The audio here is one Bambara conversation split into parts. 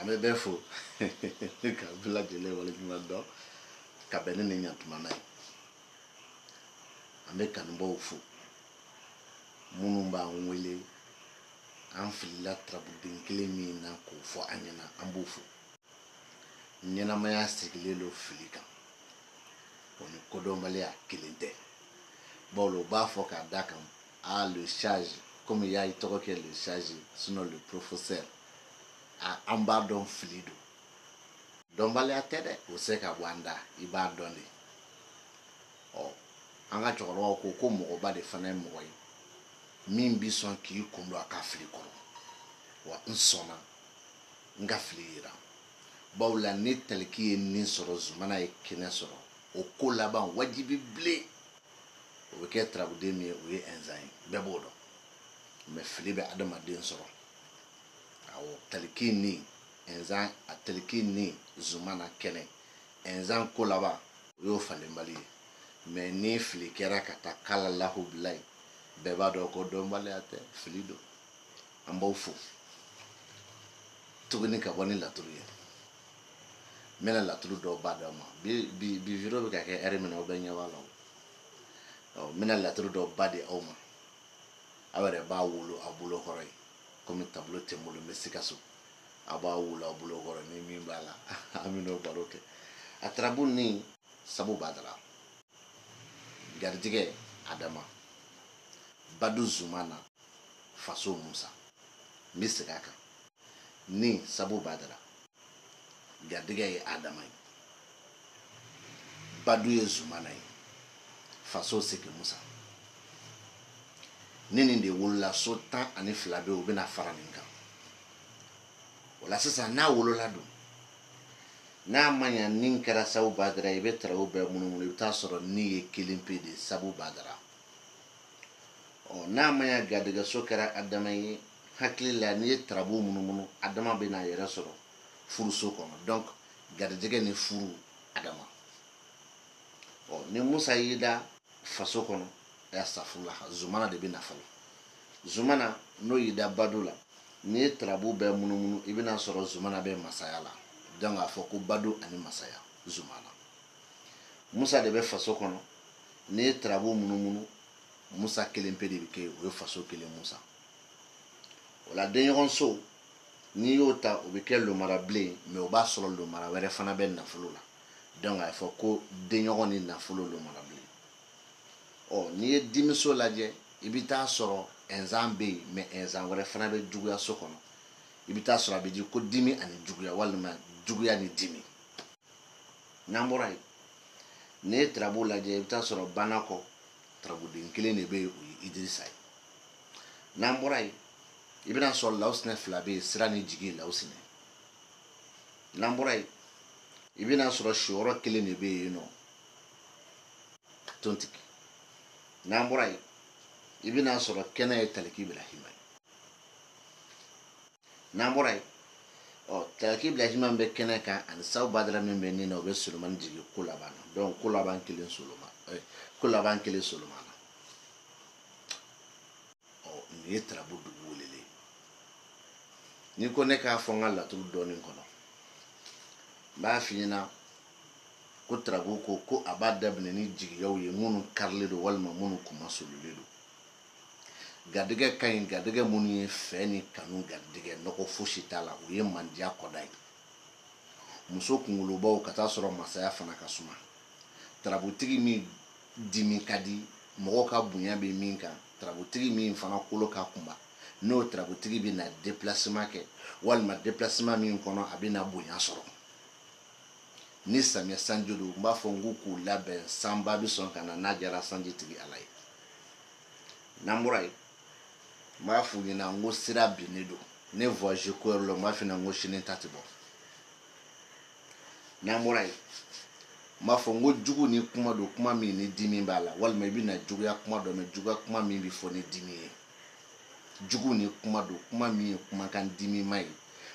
me befo ka bila jele wala juma do ka benene nyantuma nai ame kan bo fu munumba nwele an filila trabudin kilemi na ko fo anyana ambo fu nyana maya sigilelo filika on kodombale a kilente bolo ba fo ka dakam a le charge comme il y a itoro que le charge sinon le professeur a ambardon filido dombale a tede o se ka wanda iba doni o anga choro ko mo ba de fana mo yi min bi son ki kundo aka fili ko wa nsona nga filira bawla ni telki ni soro zumana e kene soro o ko laban wajibi ble o ke trabude mi o ye enzain bebodo me filibe adama den soro awo telki ni enzan a telki ni zumana kene enzan ko laba yo falembali me ni fili kera kata kala lahu bilai beba do ko dombale ate filido ambo fu tuguni ka boni la turu ye mena la turu do badama bi viro be ka ke eremina obenya wala o mena la turu do bade oma awere ba wulu abulo horoi comme tableau temolo mesikaso aba wulu abulo horoi ni mimbala amino baroke atrabuni sabu badala gardige adama badu zumana faso musa misigaka ni sabu badara gardige adama badu ye zumana faso seke musa nini de wula sotan ani filabe o bena fara ninka wala sasa na wolola do na manya nin kara sabu badara ibe trawo be munumunu ibta soro ni ye kilimpe de sabu badara o na manya gadiga sokara adama yi hakila ni trabu munumunu adama be na yere soro furu sokono donc gadiga ni furu adama o ni musa yida faso kono ya safula zumana de be na falo zumana no yida badula ni trabu be munumunu ibina soro zumana be masayala donc a foko badu ani masaya zumana musa de be faso kono ni trabu munumunu musa kelempe de ke o faso kele musa wala denyon so ni yota o be ke lo marable mais o ba solo lo mara were fana be na fulula donc a foko denyon ni na fulu lo marable o ni dimiso laje ibita soro enzambe mais enzan were fana be juguya so kono ibita soro be di ko dimi ani juguya walma juguya ni dimi namboray ne trabu laje ibita soro banako trabu din kele ne be Idrissa namboray ibina so lausne flabe sirani jigi lausne namboray ibina so shoro kele ne be yino tontiki namboray ibina so kena taliki ibrahima namboray o taliki ibrahima be kena ka an saw badra men be ni no be sulman jigi kulabana donc kulaban kelen sulman kulaban kelen sulman ni trabu du wolele ni ko ne ka fonga la turu doni kono ba fina ko trabu ko abada bne ni jigi yaw ye munu karle do walma munu kuma solule do gadige kain gadige munu ye feni kanu gadige noko foshitala o ye mandia kodai muso kungulo baw kata soro masaya fana kasuma trabu tigi mi dimi kadi mo ka bunya be minka trabutigi min fana kolo ka kumba no trabutigi bi na déplacement ke walma déplacement min kono abina bunya soro ni samia sanjodo mba fongu ku laben samba bi son kana najara sanji tigi alai namurai ma fu ni na ngo sira binido ne voyage ko lo ma fina ngo shinin tatibo namurai ma fongo jugu ni kuma do kuma mi ni dimi bala walma bi na jugu ya kuma do me jugu kuma mi bi fo ni dimi jugu ni kuma do kuma mi kuma kan dimi mai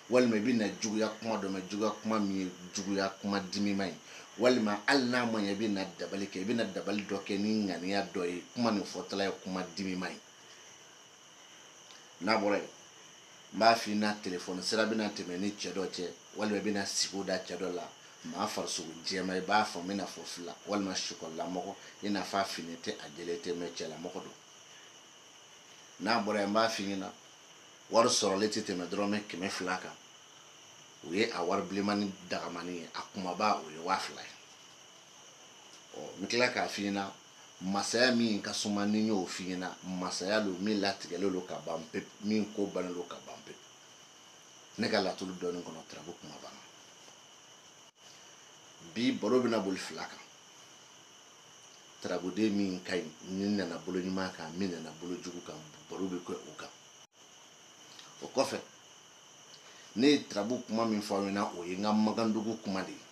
walma bi na jugu ya kuma do me jugu kuma mi jugu ya kuma dimi mai walma alna mo ya bi na dabali ke bi na dabali do ke ni ngani ya do kuma ni fotala kuma dimi mai na bore m'a fi na téléphone sira bina tɛmɛ ni cɛ dɔ cɛ walima bina sigo da cɛ dɔ la maa farisogo jɛma i b'a fɔ mina fɔ fila walima sikɔrɔla mɔgɔ i n'a fɔ a fini tɛ a jɛlen tɛ mɛ cɛla mɔgɔ don n'a bɔra yen n b'a fi ɲɛna wari sɔrɔlen tɛ tɛmɛ dɔrɔmɛ 200 kan o ye a wari bilenmani dagamani ye a kumaba o ye 2000 ye n tila k'a fi ɲɛna masaya min ka suma ni y'o fi ɲɛna masaya lo min latigɛlen lo ka ban pewu min ko bannen lo ka ban pewu ne ka laturu dɔɔnin kɔnɔ tarabu kuma banna bi baro bɛna boli fila kan tarabuden min ka ɲi ni nana bolo ɲuman kan min nana bolo jugu kan baro bɛ kɛ o kan o kɔfɛ ne ye tarabu kuma min fɔ aw ɲɛna o ye n ka magandugu kuma de ye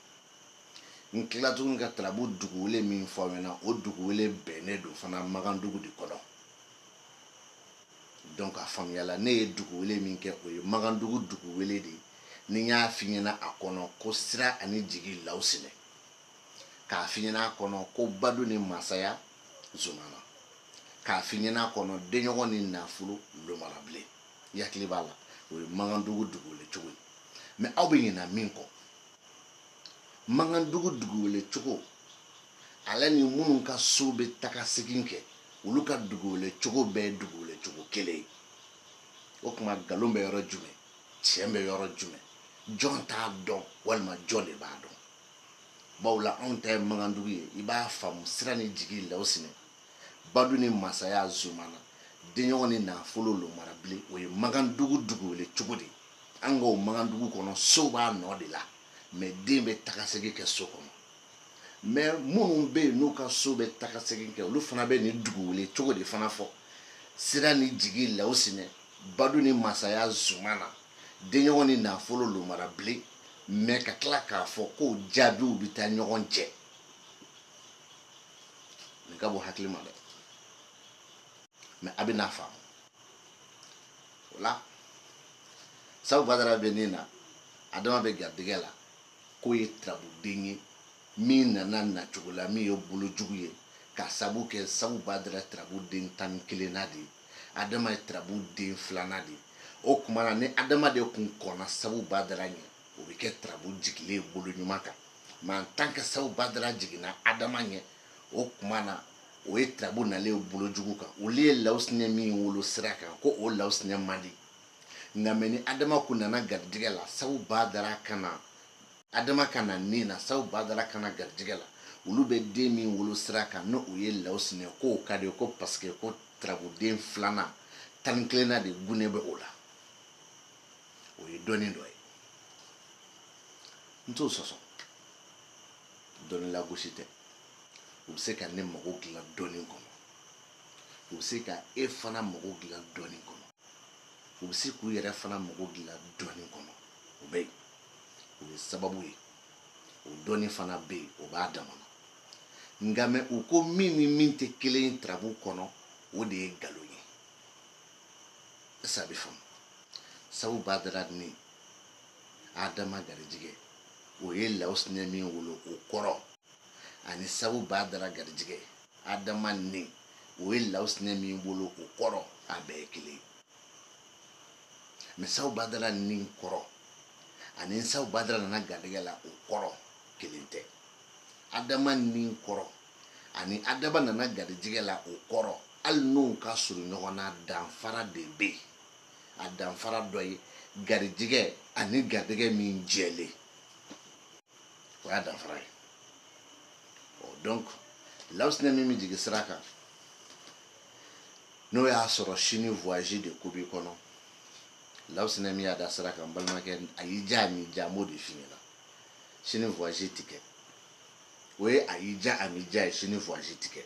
n tila tuguni ka tarabu dugu wele min fɔ aw ɲɛna o dugu wele bɛnnen don fana magandugu de kɔnɔ donc a faamuyala ne ye dugu wele min kɛ o ye magandugu dugu wele de ye ni n y'a fi ɲɛna a kɔnɔ ko sira ani jigi lawusinɛ k'a fi ɲɛna a kɔnɔ ko badu ni masaya zumana k'a fi ɲɛna a kɔnɔ denɲɔgɔn ni nafolo lomarabilen i hakili b'a la o ye magandugu dugu wele cogo ye mais aw bɛ ɲinɛ min kɔ magandugu dugu wele cogo ale ni minnu ka so bɛ taga segin kɛ olu ka dugu wele cogo bɛɛ ye dugu wele cogo kelen ye o tuma nkalon bɛ yɔrɔ jumɛn tiɲɛ bɛ yɔrɔ jumɛn jɔn t'a dɔn walima jɔn de b'a dɔn bawo la anw ta ye magandugu ye i b'a faamu sira ni jigi lawusinɛ badu ni masaya zumana denɲɔgɔn ni nafolo lomarabilen o ye magandugu dugu wele cogo de ye an ka o magandugu kɔnɔ so b'a nɔ de la mais den bɛ taga segin kɛ so kɔnɔ mais minnu bɛ yen n'u ka so bɛ taga segin kɛ olu fana bɛ nin dugu wele cogo de fana fɔ sira ni jigi lawusinɛ badu ni masaya zumana denɲɔgɔn ni nafolo lomarabilen mais ka tila k'a fɔ ko jaabiw bɛ taa ɲɔgɔn cɛ nin ka bɔ hakili ma dɛ mais a bɛ n'a faamu o la sabu badara bɛ nin na adama bɛ garijɛgɛ la k'o ye tarabuden ye min nana nacogo la min ye bolojugu ye ka sabu kɛ sabu badara tarabuden 11nan de ye adama ye tarabuden 2nan de ye o tuma na ni adama de tun kɔnna sabu badara ɲɛ o bɛ kɛ tarabu jigilen ye bolo ɲuman kan mais en tant que sabu badara jiginna adama ɲɛ o tuma na o ye tarabu nalen ye bolojugu kan olu ye lawusinɛ min wolo sira kan ko o lawusinɛ man di nka mɛ ni adama kun nana garijɛgɛ la sabu badara kana adama kana nin na sabu badara kana garijɛgɛ la olu bɛ den min wolo sira kan n'o ye lawusinɛ k'o ka di ko parce que ko tarabuden 2nan 11nan de gunnen bɛ o la o ye dɔnni dɔ ye n t'o sɔsɔ dɔnni lagosi tɛ u bɛ se ka ne mago dilan dɔnni kɔnɔ u bɛ se ka e fana mago dilan dɔnni kɔnɔ u bɛ se k'u yɛrɛ fana mago dilan dɔnni kɔnɔ o bɛ yen o ye sababu ye o dɔnni fana bɛ yen o b'a dama na nka mɛ u ko min ni min tɛ kelen ye tarabu kɔnɔ o de ye nkalon ye est-ce que a bɛ faamu sabu badara ni adama garijɛgɛ o ye lawusinɛ min wolo o kɔrɔ ani sabu badara garijɛgɛ adama ni o ye lawusinɛ min wolo o kɔrɔ a bɛɛ ye kelen ye mais sabu badara ni kɔrɔ ani sabu badara nana garijɛgɛ la o kɔrɔ kelen tɛ adama ni kɔrɔ ani adama nana garijɛgɛ la o kɔrɔ hali n'u ka surun ɲɔgɔn na danfara de bɛ yen a danfara dɔ ye garijɛgɛ ani garijɛgɛ min jɛlen o y'a danfara ye donc lawusinɛ min bɛ jigin sira kan n'o y'a sɔrɔ sini voyage de ko b'i kɔnɔ lawusinɛ min y'a da sira kan balimakɛ a y'i diya a m'i diya n b'o de f'i ɲɛna sini voyage ti kɛ o ye a y'i diya a m'i diya ye sini voyage ti kɛ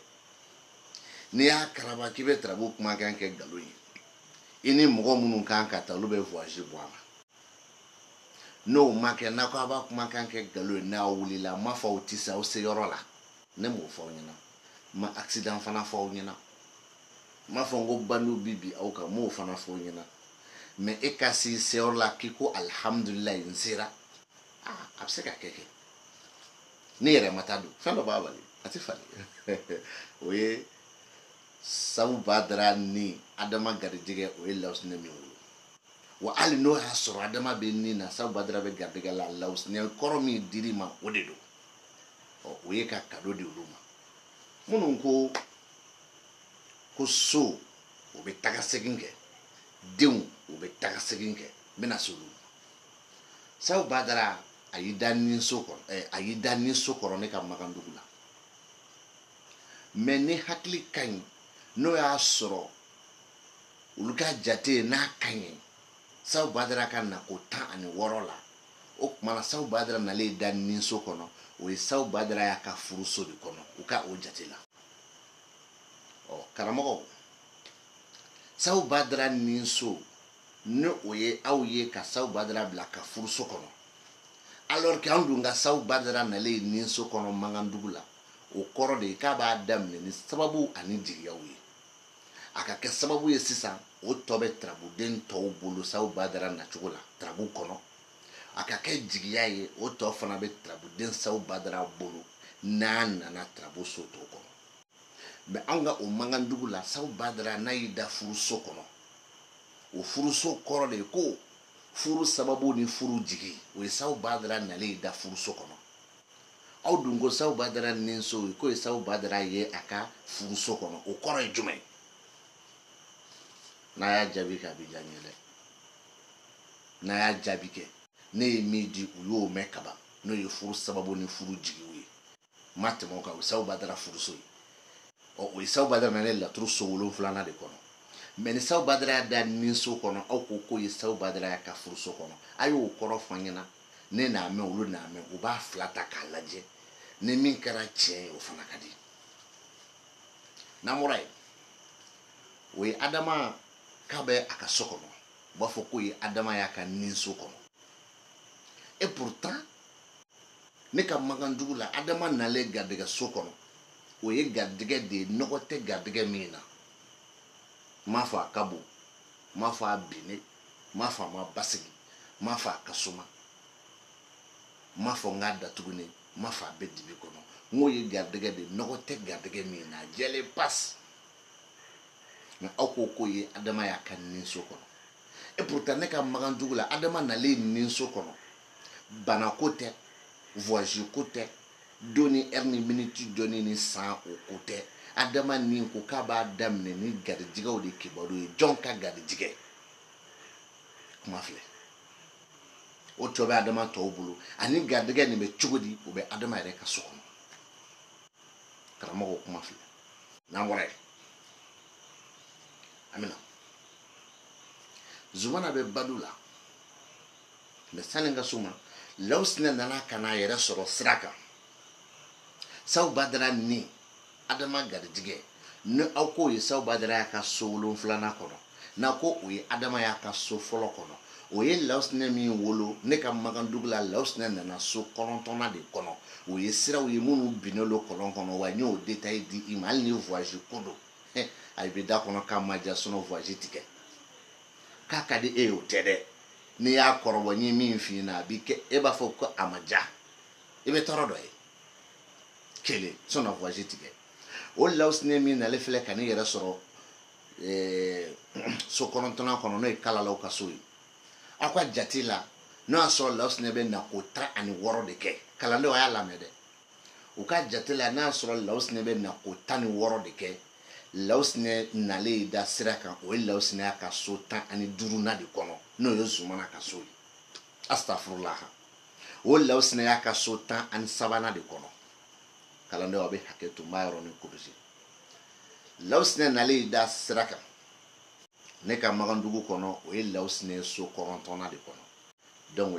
n'i y'a karaba k'i bɛ tarabu kumakan kɛ nkalon ye i ni mɔgɔ minnu kan ka taa olu bɛ voyage bɔ a la n'o ma kɛ n'a ko a b'a kumakan kɛ nkalon ye n'a wulila n m'a fɔ aw tɛ se aw se yɔrɔ la ne m'o fɔ aw ɲɛna n ma accident fana fɔ aw ɲɛna n m'a fɔ n ko bandiw bi bin aw kan n m'o fana fɔ aw ɲɛna mais e ka se seyɔrɔ la k'i ko alihamudulilayi n sera a bɛ se ka kɛ ne yɛrɛ ma taa don fɛn dɔ b'a bali a tɛ falen o ye sabu badara ni adama garijɛgɛ o ye lawusinɛ min wolo wa hali n'o y'a sɔrɔ adama bɛ nin na Sabu Badara bɛ garijɛgɛ la lawusinɛ kɔrɔ min dir'i ma o de don o ye ka cadeau di olu ma minnu ko so o bɛ taga segin kɛ denw o bɛ taga segin kɛ n bɛna se olu ma Sabu Badara a y'i da nin so kɔrɔ ne ka Magandugu la mais ne hakili ka ɲi n'o y'a sɔrɔ olu ka jate n'a ka ɲi Sabu Badara ka na ko 16 la o tuma na Sabu Badara nalen da nin so kɔnɔ o ye Sabu Badara y'a ka furuso de kɔnɔ u ka o jate la karamɔgɔ Sabu Badara nin so ne o ye aw ye ka Sabu Badara bila ka furuso kɔnɔ alors que an dun ka Sabu Badara nalen nin so kɔnɔ Magandugu la o kɔrɔ de k'a b'a daminɛ ni sababu ani jigiyaw ye a ka kɛ sababu ye sisan o tɔ bɛ tarabuden tɔw bolo Sabu Badara nacogo la tarabu kɔnɔ a ka kɛ jigiya ye o tɔ fana bɛ tarabuden Sabu Badara bolo n'a nana tarabu so tɔw kɔnɔ mais an ka o Magandugu la Sabu Badara n'a y'i da furuso kɔnɔ o furuso kɔrɔ de ko furu sababu ni furu jigi o ye Sabu Badara nalen da furuso kɔnɔ aw dun ko Sabu Badara nin so ko ye Sabu Badara ye a ka furuso kɔnɔ o kɔrɔ ye jumɛn n'a y'a jaabi kɛ a bɛ diya n ye dɛ n'a y'a jaabi kɛ ne ye min di u y'o mɛn kaban n'o ye furu sababu ni furu jigiw ye n ma tɛmɛ o kan o ye Sabu Badara furuso ye o ye Sabu Badara nalen laturu so 7 de kɔnɔ mais ni Sabu Badara y'a da nin so kɔnɔ aw ko k'o ye Sabu Badara y'a ka furuso kɔnɔ a y'o kɔrɔ fɔ n ɲɛna ne n'a mɛn olu n'a mɛn u b'a fila ta k'a lajɛ ni min kɛra tiɲɛ ye o fana ka di n'an bɔra yen o ye Adama k'a bɛ a ka so kɔnɔ u b'a fɔ k'o ye Adama y'a ka nin so kɔnɔ et pourtant ne ka Magandugu la Adama nalen garijɛgɛ so kɔnɔ o ye garijɛgɛ de ye nɔgɔ tɛ garijɛgɛ min na n m'a fɔ a ka bon n m'a fɔ a binnen n m'a fɔ a ma basigi n m'a fɔ a ka suma n m'a fɔ n k'a datuguni n m'a fɔ a bɛ dibi kɔnɔ n k'o ye garijɛgɛ de ye nɔgɔ tɛ garijɛgɛ min na a jɛlen pasi mais aw ko k'o ye Adama y'a ka nin so kɔnɔ et pourtant ne ka Magandugu la Adama nalen nin so kɔnɔ bana ko tɛ voyage ko tɛ don ni heure ni minute dɔnni ni san o ko tɛ Adama nin ko k'a b'a daminɛ ni garijɛgɛw de kibaru ye jɔn ka garijɛgɛ kuma filɛ o tɔ bɛ Adama tɔw bolo ani garijɛgɛ nin bɛ cogo di o bɛ Adama yɛrɛ ka so kɔnɔ karamɔgɔ kuma filɛ n'an bɔra yen amina Zumana bɛ Badu la mais sani n ka s'o ma Lawusinɛ nana ka n'a yɛrɛ sɔrɔ sira kan Sabu Badara ni Adama garijɛgɛ ni aw k'o ye Sabu Badara y'a ka so 7 kɔnɔ n'a ko o ye Adama y'a ka so fɔlɔ kɔnɔ o ye Lawusinɛ min wolo ne ka Magandugu la Lawusinɛ nana so 9 de kɔnɔ o ye siraw ye minnu binnen don kɔlɔn kɔnɔ wa n y'o détail di i ma hali ni voyage ko don a bɛ da kɔnɔ k'a ma diya sinon voyage ti kɛ k'a ka di e ye o tɛ dɛ n'i y'a kɔrɔbɔ n ye min f'i ɲɛna a b'i kɛ e b'a fɔ ko a ma diya i bɛ tɔɔrɔ dɔ ye kelen sinon voyage ti kɛ o Lawusinɛ min nalen filɛ ka ne yɛrɛ sɔrɔ so 9 kɔnɔ n'o ye kalalaw ka so ye aw ka jate la n'o y'a sɔrɔ Lawusinɛ bɛ na ko 16 de kɛ kalandenw a y'a lamɛn dɛ u ka jate la n'a y'a sɔrɔ Lawusinɛ bɛ na ko 16 de kɛ Lawusinɛ nalen da sira kan o ye Lawusinɛ y'a ka so 15 de kɔnɔ n'o ye Zumana ka so ye astafurulaha o Lawusinɛ y'a ka so 13 de kɔnɔ kalandenw a bɛ hakɛ to n b'a yɔrɔ ni corriger Lawusinɛ nalen da sira kan ne ka Magandugu kɔnɔ o ye Lawusinɛ so 9 de kɔnɔ donc o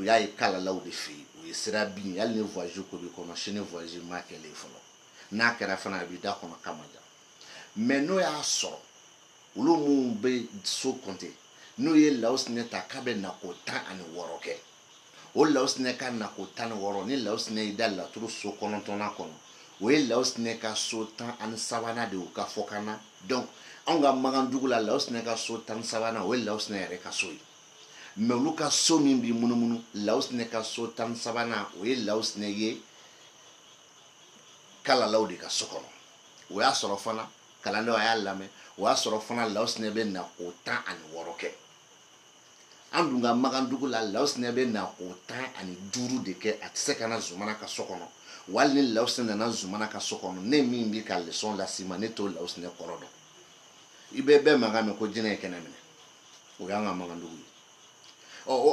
y'a ye kalalaw de fɛ yen o ye sira bin hali ni voyage ko b'i kɔnɔ sini voyage ma kɛlen fɔlɔ n'a kɛra fana a b'i da kɔnɔ k'a ma diya mais n'o y'a sɔrɔ olu minnu bɛ so compter n'o ye Lawusinɛ ta k'a bɛ na ko 16 kɛ o Lawusinɛ ka na ko 16 ni Lawusinɛ y'i da laturu so 9 kɔnɔ o ye Lawusinɛ ka so 13 de y'u ka fɔkan na donc anw ka Magandugu la Lawusinɛ ka so 13 o ye Lawusinɛ yɛrɛ ka so ye mais olu ka so min b'i munumunu Lawusinɛ ka so 13 o ye Lawusinɛ ye kalalaw de ka so kɔnɔ o y'a sɔrɔ fana kalandenw a y'a lamɛn o y'a sɔrɔ fana Lawusinɛ bɛ na ko 16 kɛ an dun ka magandugu la lawusinɛ bɛ na o 15 de kɛ a tɛ se ka na zumana ka so kɔnɔ wali ni lawusinɛ nana zumana ka so kɔnɔ ne min bɛ ka leçon las'i ma ne t'o lawusinɛ kɔrɔ dɔn i bɛ bɛɛ mankan mɛn ko jinɛ ye kɛnɛ minɛ o y'an ka magandugu ye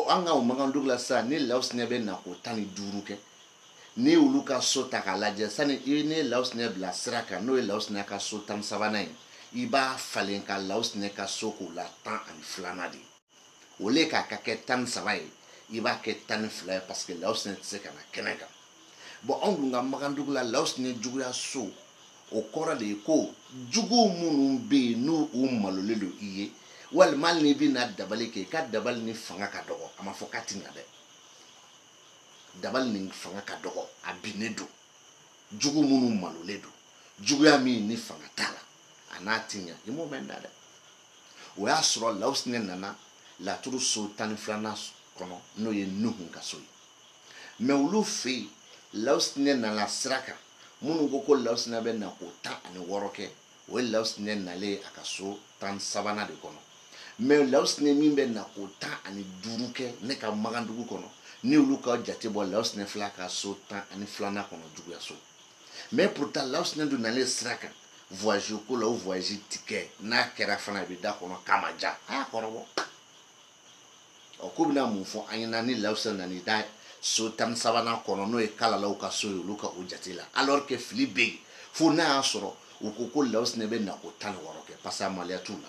an ka o magandugu la sisan ni lawusinɛ bɛ na o 15 kɛ ni olu ka so ta k'a lajɛ sani i ni lawusinɛ bila sira kan n'o ye lawusinɛ ka so 13nan ye i b'a falen ka lawusinɛ ka so k'o la 12nan de ye o le k'a ka kɛ 13 ye i b'a kɛ 12 ye parce que lawusinɛ tɛ se ka na kɛnɛ kan bon anw dun ka magandugu la lawusinɛ juguya so o kɔrɔ de ye ko jugu minnu bɛ yen n'u malolen don i ye walima hali n'i bɛna dabali kɛ i ka dabali ni fanga ka dɔgɔ a ma fɔ k'a tɛ ɲa dɛ dabali ni fanga ka dɔgɔ a binnen don jugu minnu malolen don juguya min ni fanga t'a la a n'a tɛ ɲa i m'o mɛn da dɛ o y'a sɔrɔ lawusinɛ nana laturu so 12nan kɔnɔ n'o ye nuhun ka so ye mɛ olu fɛ yen lawusinɛ nana sira kan minnu ko ko lawusinɛ bɛ na o 16 kɛ o ye lawusinɛ nalen a ka so 13nan de kɔnɔ mɛ lawusinɛ min bɛ na o 15 kɛ ne ka magandugu kɔnɔ ni olu ka jate bɔ lawusinɛ fila ka so 12nan kɔnɔ juguya so mɛ pourtant lawusinɛ dun nalen sira kan voyage ko la o voyage ti kɛ n'a kɛra fana a bɛ da kɔnɔ k'a ma ja a y'a kɔrɔbɔ ko bɛna mun fɔ an ɲɛna ni lawusinɛ nana i da so 13nan kɔnɔ n'o ye kalalaw ka so ye olu ka o jate la alors que fili bɛ yen fo n'a y'a sɔrɔ u ko lawusinɛ bɛ na o 16 kɛ parce que a maloya t'u la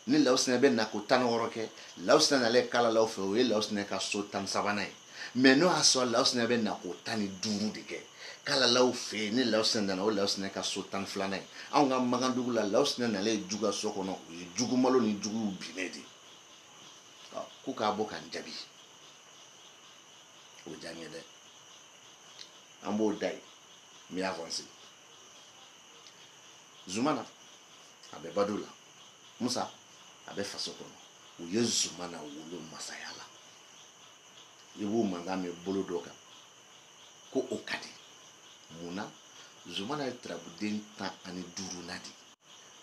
ni lawusinɛ bɛ na ko 16 kɛ lawusinɛ nalen kalalaw fɛ o ye lawusinɛ ka so 13nan ye mais n'o y'a sɔrɔ lawusinɛ bɛ na ko 15 de kɛ kalalaw fɛ yen ni lawusinɛ nana o lawusinɛ ka so 12nan ye anw ka magandugu la lawusinɛ nalen juguya so kɔnɔ o ye jugumalo ni juguw binnen de k'u k'a bɔ k'an jaabi o diya n ye dɛ an b'o da ye n bɛ avancer zumana a bɛ bado la musa a bɛ faso kɔnɔ u ye zumana wolo masaya la i b'o mankan mɛn bolo dɔ kan ko o ka di mun na zumana ye turabuden 15nan de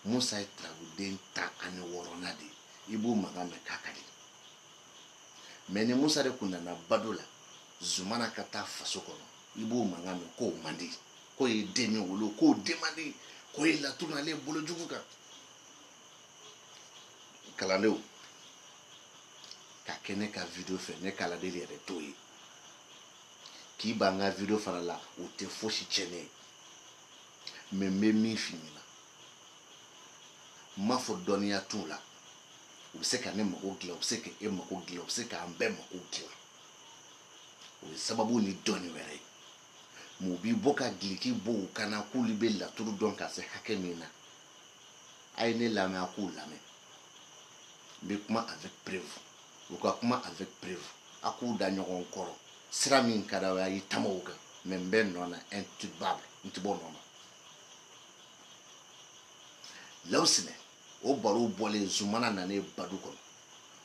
musa ye turabuden 16nan de i b'o mankan mɛn k'a ka di mɛ ni musa de kun nana bado la zumana ka taa faso kɔnɔ i b'o mankan mɛn k'o man di k'o ye den min wolo k'o den man di k'o ye laturu nalen bolo jugu kan kalandenw ka kɛ ne ka video fɛ ne kalanden yɛrɛ t'o ye k'i b'an ka video fana la o tɛ fosi tiɲɛ ne ye mɛ n bɛ min f'i ɲɛna n m'a fɔ dɔnniya t'u la u bɛ se ka ne mago dilan u bɛ se ka e mago dilan u bɛ se k'an bɛɛ mago dilan o ye sababu ni dɔnni wɛrɛ ye mɛ u b'i bɔ ka giliki bɔ u kan na k'olu bɛ laturu dɔn ka se hakɛ min na a ye ne lamɛn a k'u lamɛn n bɛ kuma avec preuve u ka kuma avec preuve a k'u da ɲɔgɔn kɔrɔ sira min ka d'a ye a y'i tama o kan mɛ n bɛ nɔ na intouchable n tɛ bɔ nɔ na lawusinɛ o baro bɔlen zumana nanen badu kɔnɔ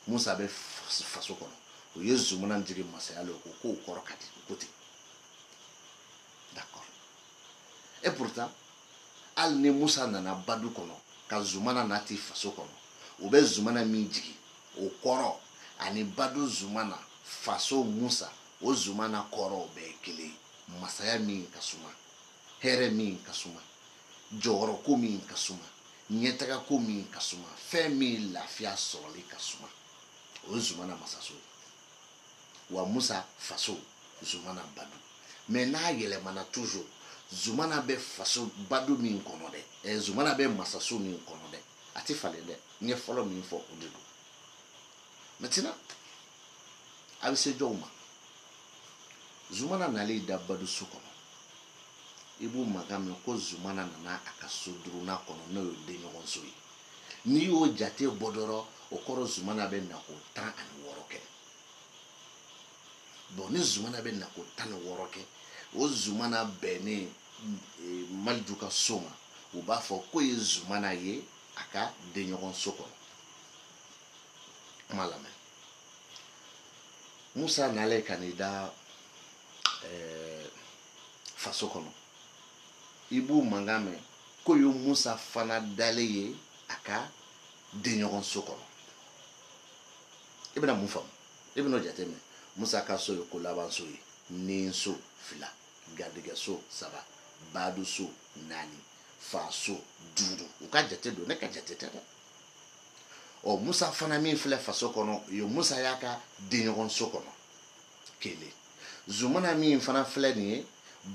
musa bɛ faso kɔnɔ o ye zumana jigin masaya la o ko k'o kɔrɔ ka di o ko ten d'accord et pourtant hali ni musa nana badu kɔnɔ ka zumana nati faso kɔnɔ o bɛ zumana min jigin o kɔrɔ ani badu zumana faso musa o zumana kɔrɔ bɛɛ ye kelen ye masaya min ka suma hɛrɛ min ka suma jɔyɔrɔ ko min ka suma ɲɛtaga ko min ka suma fɛn min lafiya sɔrɔli ka suma o ye zumana masaso ye wa musa faso zumana badu mais n'a yɛlɛmana toujours zumana bɛ faso badu min kɔnɔ dɛ zumana bɛ masaso min kɔnɔ dɛ a tɛ falen dɛ n ye fɔlɔ min fɔ o de don maintenant a bɛ se jɔw ma zumana nalen da badu so kɔnɔ i b'o mankan mɛn ko zumana nana a ka so 5nan kɔnɔ n'o ye denɲɔgɔn so ye n'i y'o jate bɔ dɔrɔn o kɔrɔ zumana bɛ na ko 16 kɛ bon ni zumana bɛ na ko 16 kɛ o zumana bɛnnen maliju ka so ma u b'a fɔ k'o ye zumana ye a ka denɲɔgɔn so kɔnɔ kuma lamɛn musa nalen ka n'i da faso kɔnɔ i b'u mankan mɛn k'o ye musa fana dalen ye a ka denɲɔgɔn so kɔnɔ i bɛna mun faamu i bɛn'o jateminɛ musa ka so ye ko laban so ye ni so 2 garijɛgɛ so 3 baadu so 4 fa so 5 u ka jate don ne ka jate tɛ dɛ ɔ musa fana min filɛ faso kɔnɔ o ye musa y'a ka denɲɔgɔn so kɔnɔ 1 zumana min fana filɛ nin ye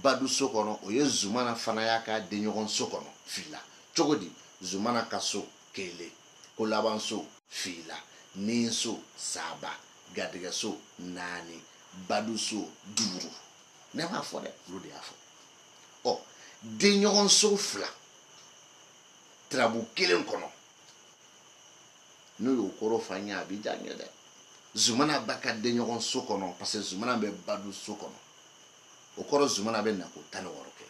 baadu so kɔnɔ o ye zumana fana y'a ka denɲɔgɔn so kɔnɔ 2 cogo di zumana ka so 1 ko laban so 2 ni so 3 garijɛgɛ so 4 baadu so 5 ne m'a fɔ dɛ olu de y'a fɔ ɔ denɲɔgɔn so 2 tirabu 1 kɔnɔ n'o y'o kɔrɔ fa ɲɛ a bɛ diya n ye dɛ zumana b'a ka denɲɔgɔn so kɔnɔ parce que zumana bɛ baadu so kɔnɔ o kɔrɔ zumana bɛ nako 16 kɛ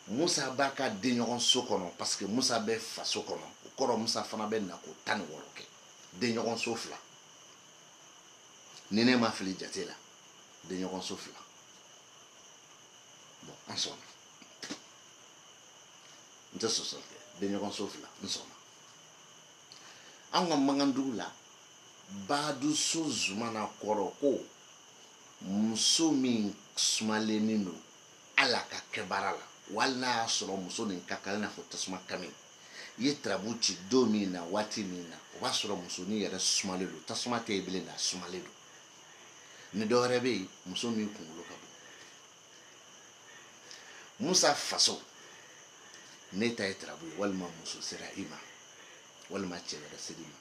musa b'a ka denɲɔgɔn so kɔnɔ parce que musa bɛ faso kɔnɔ o kɔrɔ musa fana bɛ nako 16 kɛ denɲɔgɔn so 2 ni ne ma fili jate la denɲɔgɔn so 2 bon an sɔnna n tɛ sɔsɔli kɛ denɲɔgɔn so 2 n sɔnna an ka Mankandugu la baadu so zumana kɔrɔ ko muso min sumalenin don ala ka kɛ baara la wali n'a y'a sɔrɔ muso nin ka kan i n'a fɔ tasuma kami i ye tirabu ci don min na waati min na o b'a sɔrɔ musonin yɛrɛ sumalen don tasuma tɛ yen bilen a sumalen don ni dɔ wɛrɛ bɛ yen muso min kunkolo ka bon musa faso ne ta ye tirabu ye walima muso sera i ma walima cɛ wɛrɛ sera i ma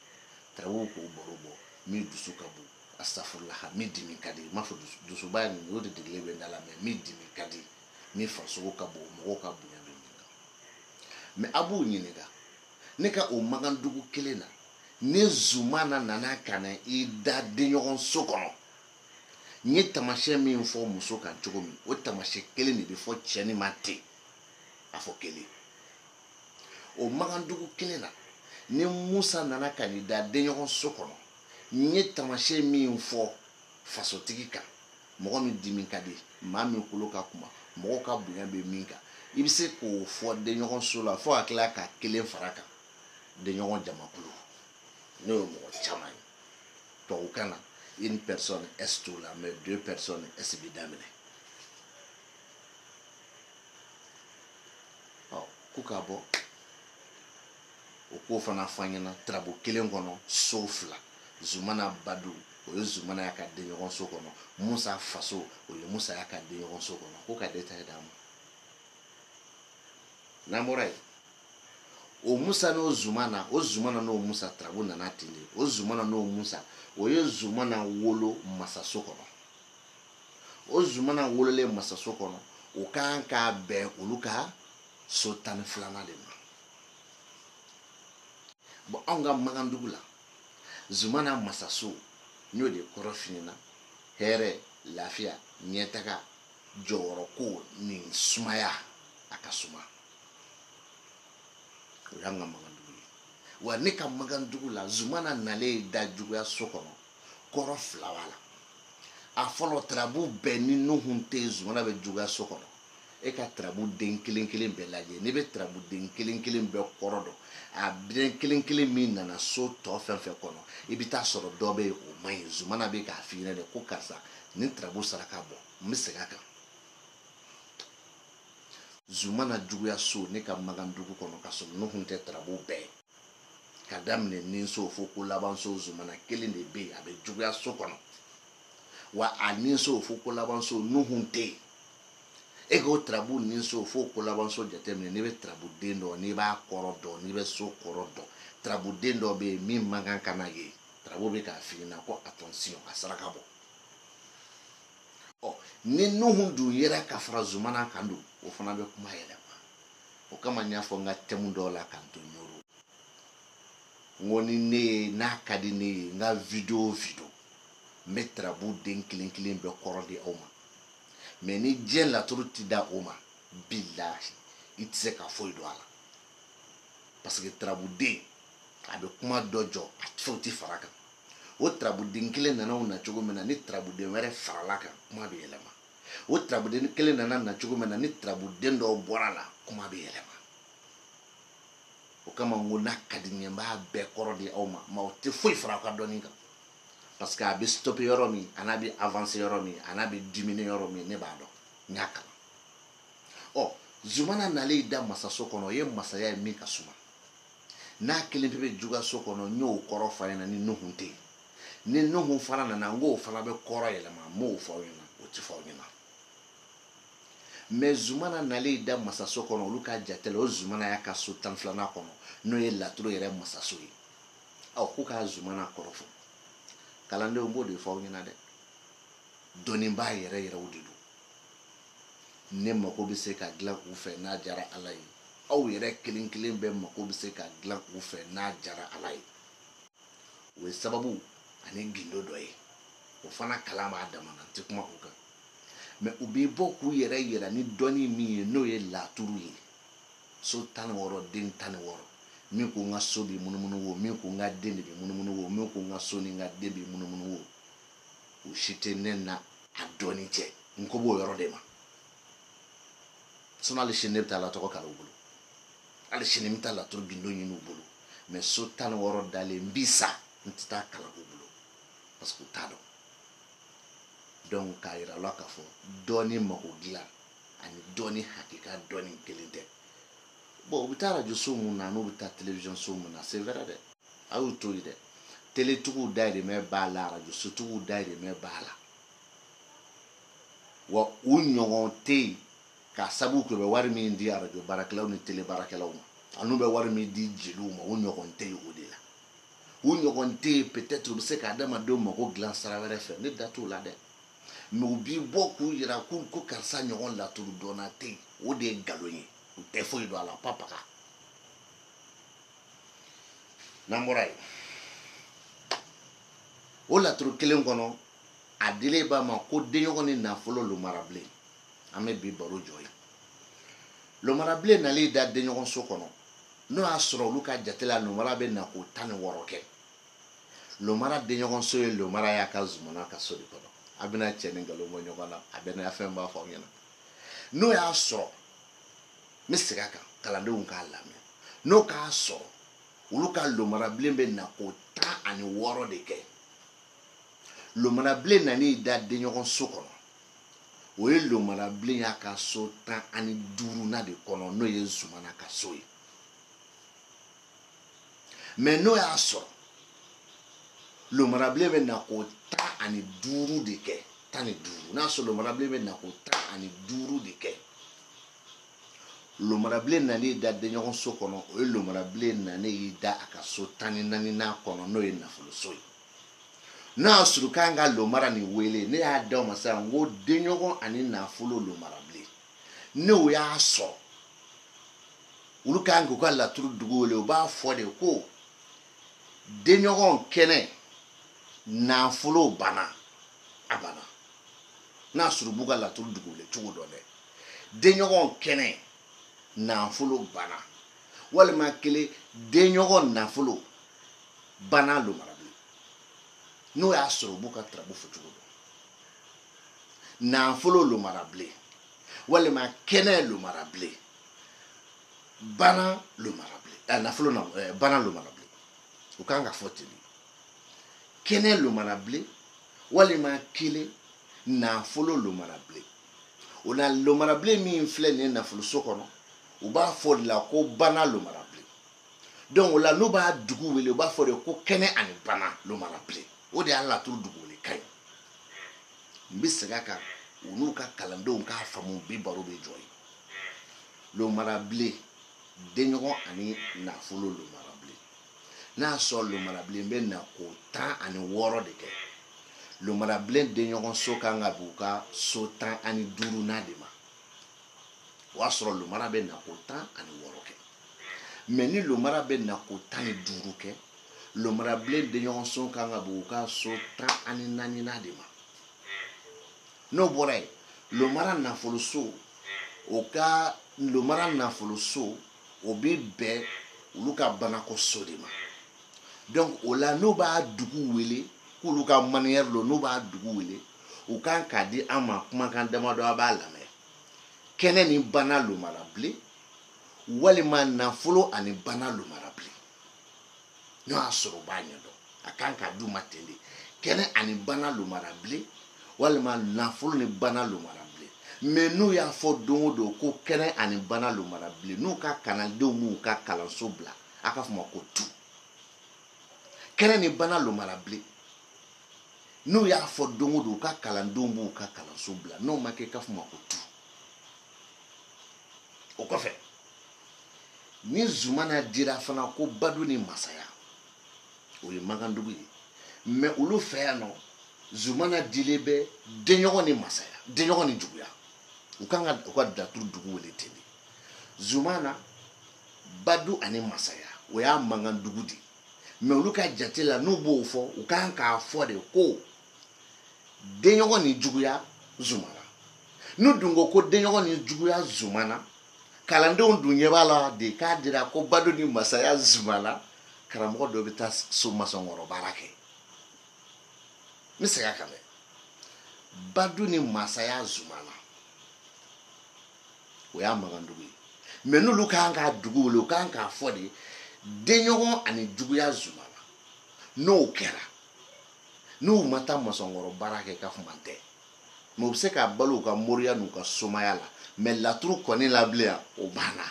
tirabu k'o baro bɔ min dusu ka bon astafurulaha min dimi ka di m'a fɔ dusuba nin o de degelen bɛ n da la mɛ min dimi ka di min farisogo ka bon mɔgɔw ka bonya bɛ min kan mɛ a b'u ɲininka ne ka o Mankandugu kelen na ni zumana nana ka na i da denɲɔgɔn so kɔnɔ n ye taamasiyɛn min fɔ muso kan cogo min o taamasiyɛn kelen de bɛ fɔ cɛ ni ma ten a fɔ kelen o Mankandugu kelen na ni musa nana ka n'i da denɲɔgɔn so kɔnɔ n ye taamasiyɛn min fɔ fasotigi kan mɔgɔ min dimi ka di maa min kolo ka kuma mɔgɔw ka bonya bɛ min kan i bɛ se k'o fɔ denɲɔgɔn so la fo ka tila ka kelen fara kan denɲɔgɔn jamakulu n'o ye mɔgɔ caman ye tubabukan na une personne S t'o la mais 2 personnes S bɛ daminɛ ɔ ko k'a bɔ o ko fana fɔ an ɲɛna tirabu 1 kɔnɔ so 2 zumana badu o ye zumana y'a ka denɲɔgɔn so kɔnɔ musa faso o ye musa y'a ka denɲɔgɔn so kɔnɔ ko ka détail d'a ma n'an bɔra yen o musa n'o zumana n'o musa tirabu nana ten de o zumana n'o musa o ye zumana wolo masaso kɔnɔ o zumana wololen masaso kɔnɔ o kan k'a bɛn olu ka so 12nan de ma bon anw ka Mankandugu la zumana masaso n y'o de kɔrɔ f'i ɲɛna hɛrɛ lafiya ɲɛtaga jɔyɔrɔko ni sumaya a ka suma o y'an ka Mankandugu ye wa ne ka Mankandugu la zumana nalen da juguya so kɔnɔ kɔrɔ 2 b'a la a fɔlɔ tirabu bɛɛ ni nuhun tɛ zumana bɛ juguya so kɔnɔ e ka tirabu den kelen kelen bɛɛ lajɛ n'i bɛ tirabu den kelen kelen bɛɛ kɔrɔ dɔn a den kelen kelen min nana so tɔ fɛn fɛn kɔnɔ i bɛ taa sɔrɔ dɔ bɛ yen o man ɲi zumana bɛ k'a f'i ɲɛna de ko karisa nin tirabu saraka bɔ n bɛ segin a kan zumana juguya so ne ka Mankandugu kɔnɔ ka sɔrɔ nuhun tɛ tirabu bɛɛ ka daminɛ ni so fo ko laban so zumana kelen de bɛ yen a bɛ juguya so kɔnɔ wa a ni so fo ko laban so nuhun tɛ yen e k'o tirabu ni so fo ko laban so jateminɛ n'i bɛ tirabu den dɔn n'i b'a kɔrɔ dɔn n'i bɛ so kɔrɔ dɔn tirabu den dɔ bɛ yen min man kan ka na ye tirabu bɛ k'a f'i ɲɛna ko attention a saraka bɔ ɔ ni nuhun dun yera ka fara zumana kan dun o fana bɛ kuma yɛlɛma o kama n y'a fɔ n ka thème dɔw la k'an to ɲɔro n ko ni ne ye n'a ka di ne ye n ka video n bɛ tirabu den kelen kelen bɛɛ kɔrɔ di aw ma mais ni diɲɛ laturu ti da o ma bilahi i tɛ se ka foyi don a la parce que tirabuden a bɛ kuma dɔ jɔ a fɛnw ti fara kan o tirabuden kelen nana o na cogo min na ni tirabuden wɛrɛ farala kan kuma bɛ yɛlɛma o tirabuden kelen nana na cogo min na ni tirabuden dɔw bɔra la kuma bɛ yɛlɛma o kama n ko n'a ka di n ye n b'a bɛɛ kɔrɔ di aw ma o tɛ foyi fara aw ka dɔnni kan parce que a bɛ stopper yɔrɔ min ana bɛ avancer yɔrɔ min ana bɛ diminuer yɔrɔ min ne b'a dɔn n y'a kalan Zumana nalen da masaso kɔnɔ o ye masaya ye min ka suma n'a kelen pe bɛ jugaso kɔnɔ n y'o kɔrɔ f'a ɲɛna ni Nuhun tɛ yen ni Nuhun fana nana n k'o fana bɛ kɔrɔ yɛlɛma n m'o fɔ aw ɲɛna o tɛ fɔ aw ɲɛna mais Zumana nalen da masaso kɔnɔ olu ka jate la o Zumana y'a ka so 12nan kɔnɔ n'o ye laturu yɛrɛ masaso ye k'u ka Zumana kɔrɔ fɔ kalandenw n b'o de fɔ aw ɲɛna dɛ dɔnnibaa yɛrɛ yɛrɛw de don ne mako bɛ se ka dilan u fɛ n'a jara Ala ye aw yɛrɛ kelen kelen bɛɛ mako bɛ se ka dilan u fɛ n'a jara Ala ye o ye sababu ani gindo dɔ ye o fana kalan b'a dama na n tɛ kuma o kan mais u bɛ bɔ k'u yɛrɛ yira ni dɔnni min ye n'o ye laturu ye so 16 den 16 min ko n ka so bɛ munumunu wo min ko n ka den de bɛ munumunu wo min ko n ka so ni n ka den bɛ munumunu wo o si tɛ ne na a dɔnni cɛ n ko b'o yɔrɔ de ma sinon hali sini ne bɛ taa latɔgɔ kala u bolo hali sini n bɛ taa laturu gindo ɲini u bolo mais so 16 dalen n bɛ sa n tɛ taa kala u bolo parce que u t'a dɔn donc k'a yira la k'a fɔ dɔnni mako dilan ani dɔnni hakika dɔnni kelen tɛ bon u bɛ taa radio so mun na n'u bɛ taa télévision so mun na c'est vrai dɛ a y'u to yen dɛ télétigiw dayirimɛ b'a la radio sotigiw dayirimɛ b'a la wa u ɲɔgɔn tɛ yen k'a sabu kɛ u bɛ wari min di radio baarakɛlaw ni télé baarakɛlaw ma ani u bɛ wari min di jeliw ma u ɲɔgɔn tɛ yen o de la u ɲɔgɔn tɛ yen peut-être u bɛ se ka adamadenw mako dilan sira wɛrɛ fɛ ne da t'o la dɛ mais u b'i bɔ k'u yira ko karisa ɲɔgɔn laturu dɔnna tɛ yen o de ye nkalon ye u tɛ foyi dɔn a la pa paga n'an bɔra yen o laturu kelen kɔnɔ a dilen b'a ma ko denɲɔgɔn ni nafolo lomarabilen an bɛ bi baro jɔ ye lomarabilen nalen da denɲɔgɔn so kɔnɔ n'o y'a sɔrɔ olu ka jate la lomara bɛ na k'o 16 kɛ lomara denɲɔgɔn so ye lomara y'a ka Zumana ka so de kɔnɔ a bɛna cɛ ni nkalon bɔ ɲɔgɔn na a bɛna fɛn b'a fɔ aw ɲɛna n'o y'a sɔrɔ n bɛ segin a kan kalandenw k'a lamɛn n'o k'a sɔrɔ olu ka lomarabilen bɛ na k'o 16 de kɛ lomarabilen nan'i da denɲɔgɔn so kɔnɔ o ye lomarabilen y'a ka so 15nan de kɔnɔ n'o ye Zumana ka so ye mais n'o y'a sɔrɔ lomarabilen bɛ na k'o 15 de kɛ 15 n'a sɔrɔ lomarabilen bɛ na k'o 15 de kɛ lomarabilen nan'i da denɲɔgɔn so kɔnɔ o ye lomarabilen nan'i da a ka so 14nan kɔnɔ n'o ye nafoloso ye n'a y'a sɔrɔ k'an ka lomara nin wele ne y'a d'aw ma sisan n ko denɲɔgɔn ani nafolo lomarabilen n'o y'a sɔrɔ olu k'an k'u ka laturu dugu wele u b'a fɔ de ko denɲɔgɔn kɛnɛ nafolo banna a banna n'a sɔrɔ u b'u ka laturu dugu wele cogo dɔ dɛ denɲɔgɔn kɛnɛ nafolo banna walima kelen denɲɔgɔn nafolo banna lomarabilen n'o y'a sɔrɔ u b'u ka tarabu fɔ cogo dɔn nafolo lomarabilen walima kɛnɛ lomarabilen bana lomarabilen nafolo bana lomarabilen o kan ka fɔ ten de kɛnɛ lomarabilen walima kelen nafolo lomarabilen o la lomarabilen min filɛ nin ye nafoloso kɔnɔ u b'a fɔ de la ko bana lomarabilen donc o la n'u b'a dugu wele u b'a fɔ de ko kɛnɛ ani bana lomarabilen o de y'a laturu dugu wele ka ɲi n bɛ segin a kan u n'u ka kalandenw k'a faamu bi baro bɛ jɔ ye lomarabilen denɲɔgɔn ani nafolo lomarabilen n'a sɔrɔ lomarabilen bɛ na k'o 16 de kɛ lomarabilen denɲɔgɔn so kan ka b'u ka so 15nan de ma o y'a sɔrɔ lomara bɛ na k'o 16 kɛ mais ni lomara bɛ na k'o 15 kɛ lomarabilen denɲɔgɔn so kan ka b'u ka so 14nan de ma n'o bɔra yen lomara nafoloso o ka lomara nafoloso o bɛ bɛn olu ka banakɔso de ma donc o la n'u b'a dugu wele k'olu ka manière lo n'u b'a dugu wele u kan k'a di an ma kumakan damadɔ a b'a lamɛn kɛnɛ ni bana lomarabilen walima nafolo ani bana lomarabilen n'o y'a sɔrɔ u b'a ɲɛdɔn a kan k'a d'u ma ten de kɛnɛ ani bana lomara bilen walima nafolo ni bana lomara bilen mais n'u y'a fɔ don o don ko kɛnɛ ani bana lomara bilen n'u ka kalandenw m'u ka kalanso bila a ka fɔ ma ko tu kɛnɛ ni bana lomara bilen n'u y'a fɔ don o don ka kalandenw b'u ka kalanso bila n'o ma kɛ ka fɔ ma ko tu o kɔfɛ ni Zumana dira fana ko Badu ni Masaya o ye Makandugu ye mais olu fɛ yan nɔ Zumana dilen bɛ denɲɔgɔn ni Masaya denɲɔgɔn ni Juguya u kan ka u ka Daturu dugu wele ten de Zumana Badu ani Masaya o y'a Makandugu de mais olu ka jate la n'u b'o fɔ u kan k'a fɔ de ko denɲɔgɔn ni Juguya Zumana n'u dun ko denɲɔgɔn ni Juguya Zumana kalandenw dun ɲɛ b'a la de k'a dira ko Badu ni Masaya Zumana karamɔgɔ dɔ bɛ taa so masɔnkɔrɔ baara kɛ n bɛ segin a kan dɛ Badu ni Masaya Zumana o y'a Makandugu ye mais n'olu kan k'a dugu wele u kan k'a fɔ de denɲɔgɔn ani Juguya Zumana n'o kɛra n'u ma taa masɔnkɔrɔ baara kɛ ka kuma tɛ mais u bɛ se ka balo u ka moriya n'u ka somaya la mais laturu kɔni la bilen o banna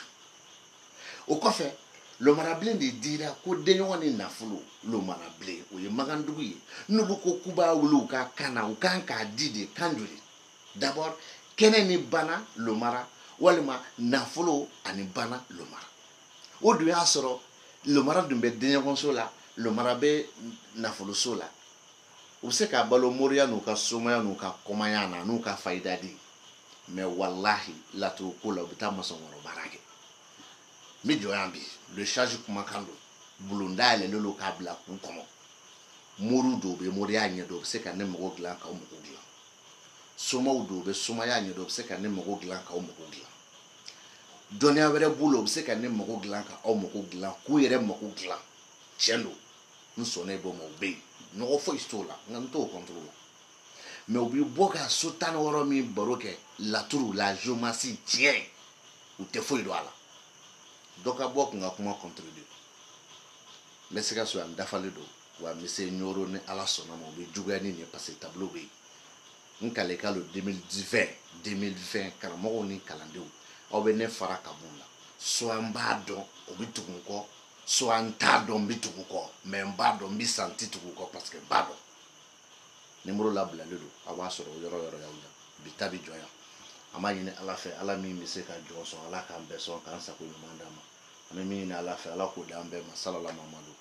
o kɔfɛ lomarabilen de dira ko denɲɔgɔn ni nafolo lomarabilen o ye Makandugu ye n'olu ko k'u b'a wele u ka kan na u kan k'a di de kan joli d'abord kɛnɛ ni bana lomara walima nafolo ani bana lomara o dun y'a sɔrɔ lomara dun bɛ denɲɔgɔnso la lomara bɛ nafoloso la u bɛ se ka balo moriya n'u ka somaya n'u ka kɔmaya na n'u ka fayida di mais wallahi laturu ko la u bɛ taa masɔnkɔrɔ baara kɛ n bɛ jɔ yan bi le charge kumakan don bulon dayɛlɛlen don k'a bila kun kɔnɔ moriw dɔw bɛ moriya ɲɛdɔn u bɛ se ka ne mago dilan k'aw mago dilan somaw dɔw bɛ somaya ɲɛdɔn u bɛ se ka ne mago dilan k'aw mago dilan dɔnniya wɛrɛ b'u la u bɛ se ka ne mago dilan k'aw mago dilan k'u yɛrɛ mago dilan tiɲɛ don n sɔnna e bɔ ma o bɛ yen nɔgɔ foyi t'o la nka n t'o contrôle la mais u bɛ bɔ ka so 16 min baro kɛ laturu la géomancie tiɲɛ u tɛ foyi dɔn a la dɔ ka bɔ kun ka kuma contribuer n bɛ se ka so yan n dafalen don wa n bɛ se ɲɔro ni ala sɔnna ma u bɛ juguya ni nin ye parce que tableau bɛ yen n kale ka lo 2020 karamɔgɔw ni kalandenw aw bɛ ne fara ka b'u la soit n b'a dɔn o bɛ tugu n kɔ soit n t'a dɔn n bɛ tugu kɔ mais n b'a dɔn n bɛ santi tugu kɔ parce que n b'a dɔn numéro labilalen don a b'a sɔrɔ yɔrɔ yɔrɔ y'aw la bi ta bɛ jɔ yan an b'a ɲini ala fɛ ala min bɛ se ka jɔn sɔn ala k'an bɛɛ sɔn k'an sago ɲuman d'a ma an bɛ min ɲini ala fɛ ala k'o d'an bɛɛ ma salala mamadu